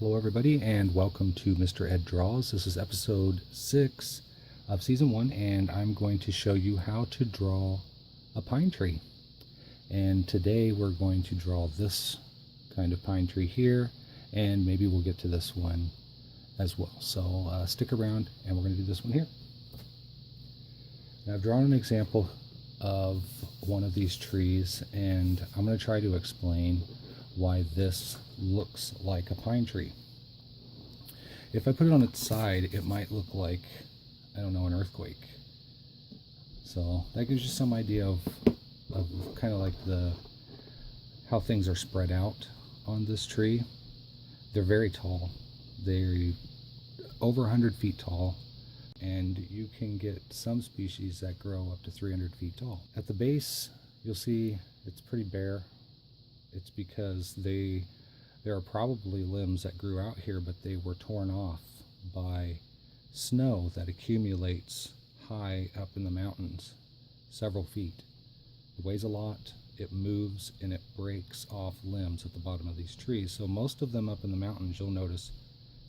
Hello everybody and welcome to Mr. Ed Draws. This is episode 6 of season 1 and I'm going to show you how to draw a pine tree. And today we're going to draw this kind of pine tree here, and maybe we'll get to this one as well. So stick around and we're going to do this one here. Now I've drawn an example of one of these trees and I'm going to try to explain why this looks like a pine tree. If I put it on its side, it might look like, I don't know, an earthquake. So that gives you some idea of kind of like how things are spread out on this tree. They're very tall. They're over 100 feet tall, and you can get some species that grow up to 300 feet tall. At the base, you'll see it's pretty bare. It's because there are probably limbs that grew out here, but they were torn off by snow that accumulates high up in the mountains, several feet. It weighs a lot, it moves, and it breaks off limbs at the bottom of these trees. So most of them up in the mountains, you'll notice,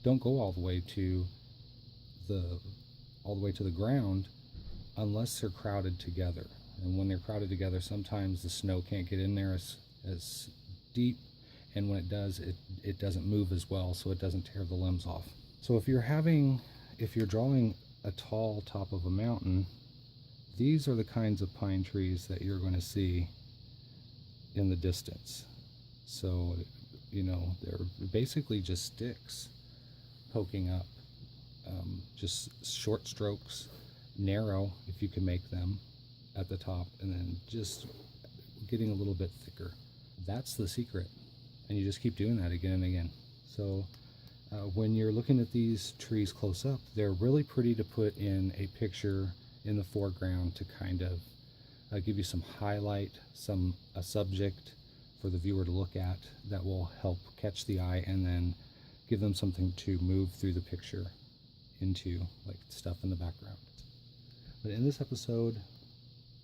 don't go all the way to the ground unless they're crowded together. And when they're crowded together, sometimes the snow can't get in there as deep, and when it does, it doesn't move as well, so it doesn't tear the limbs off. So if you're drawing a tall top of a mountain, these are the kinds of pine trees that you're going to see in the distance. So, you know, they're basically just sticks poking up, just short strokes, narrow if you can make them at the top, and then just getting a little bit thicker. That's the secret, and you just keep doing that again and again. So when you're looking at these trees close up, they're really pretty to put in a picture in the foreground to kind of give you some highlight, a subject for the viewer to look at that will help catch the eye, and then give them something to move through the picture into, like stuff in the background. But in this episode,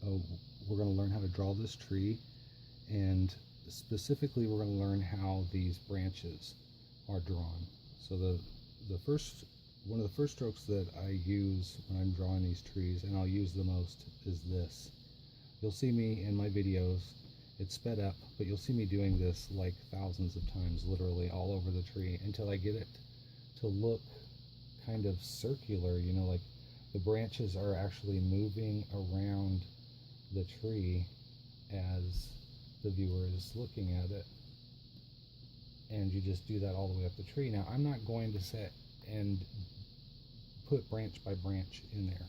we're going to learn how to draw this tree, and specifically we're going to learn how these branches are drawn. So one of the first strokes that I use when I'm drawing these trees, and I'll use the most, is this. You'll see me in my videos, it's sped up, but you'll see me doing this like thousands of times, literally all over the tree, until I get it to look kind of circular, you know, like the branches are actually moving around the tree as the viewer is looking at it. And you just do that all the way up the tree. Now, I'm not going to set and put branch by branch in there,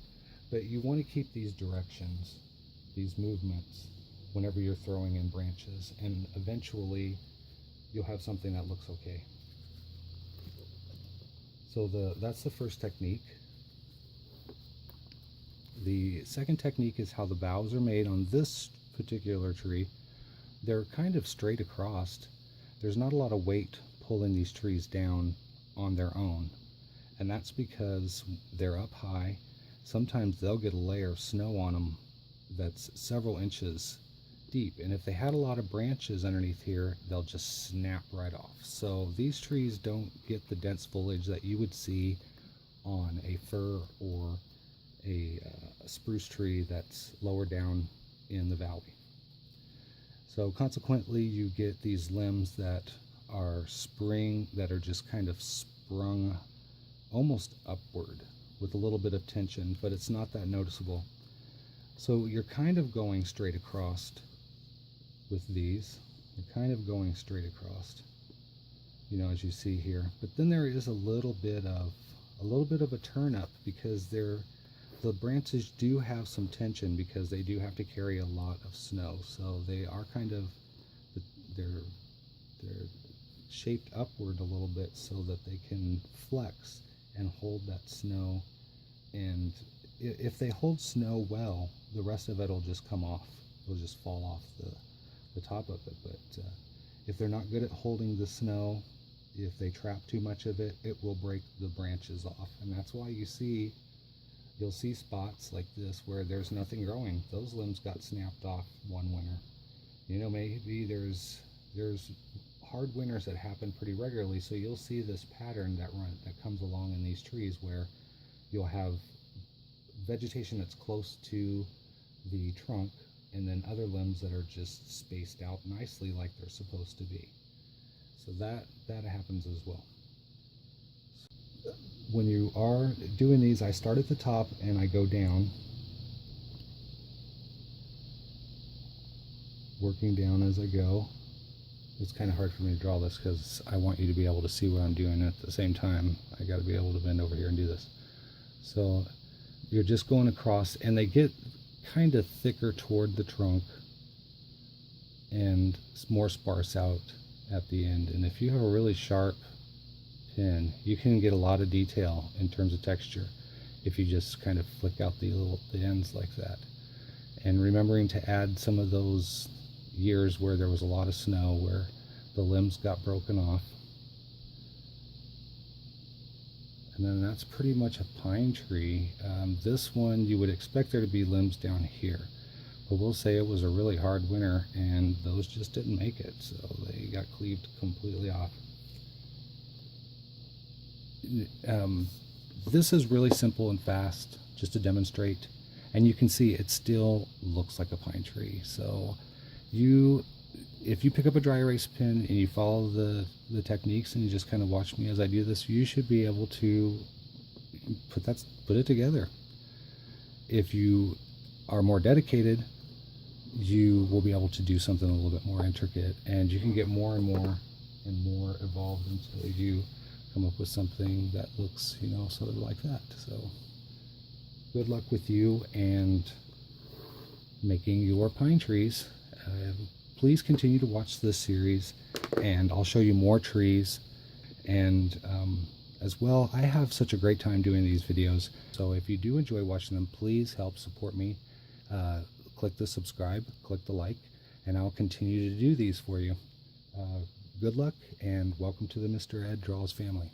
but you want to keep these directions, these movements, whenever you're throwing in branches, and eventually you'll have something that looks okay. So that's the first technique. The second technique is how the boughs are made on this particular tree. They're kind of straight across. There's not a lot of weight pulling these trees down on their own, and that's because they're up high. Sometimes they'll get a layer of snow on them that's several inches deep, and if they had a lot of branches underneath here, they'll just snap right off. So these trees don't get the dense foliage that you would see on a fir or a spruce tree that's lower down in the valley. So consequently, you get these limbs that are just kind of sprung almost upward with a little bit of tension, but it's not that noticeable. So you're kind of going straight across with these. You're kind of going straight across, you know, as you see here. But then there is a little bit of a turn up, because the branches do have some tension because they do have to carry a lot of snow. So they are they're shaped upward a little bit so that they can flex and hold that snow. And if they hold snow well, the rest of it will just come off. It'll just fall off the top of it. But if they're not good at holding the snow, if they trap too much of it, it will break the branches off. And that's why you'll see spots like this where there's nothing growing. Those limbs got snapped off one winter. You know, maybe there's hard winters that happen pretty regularly, so you'll see this pattern that comes along in these trees where you'll have vegetation that's close to the trunk and then other limbs that are just spaced out nicely like they're supposed to be. So that happens as well. When you are doing these, I start at the top and I go down, working down as I go. It's kind of hard for me to draw this because I want you to be able to see what I'm doing. At the same time, I got to be able to bend over here and do this. So you're just going across, and they get kind of thicker toward the trunk and more sparse out at the end. And if you have a really sharp pen, you can get a lot of detail in terms of texture if you just kind of flick out the ends like that. And remembering to add some of those years where there was a lot of snow, where the limbs got broken off. And then that's pretty much a pine tree. This one, you would expect there to be limbs down here, but we'll say it was a really hard winter and those just didn't make it, so they got cleaved completely off. This is really simple and fast, just to demonstrate, and you can see it still looks like a pine tree. So if you pick up a dry erase pen and you follow the techniques and you just kind of watch me as I do this, you should be able to put it together. If you are more dedicated, you will be able to do something a little bit more intricate, and you can get more and more and more evolved until you come up with something that looks, sort of like that. So good luck with you and making your pine trees. Please continue to watch this series, and I'll show you more trees. And as well, I have such a great time doing these videos, so if you do enjoy watching them, please help support me. Click the subscribe, click the like, and I'll continue to do these for you. Good luck, and welcome to the Mr. Ed Draws family.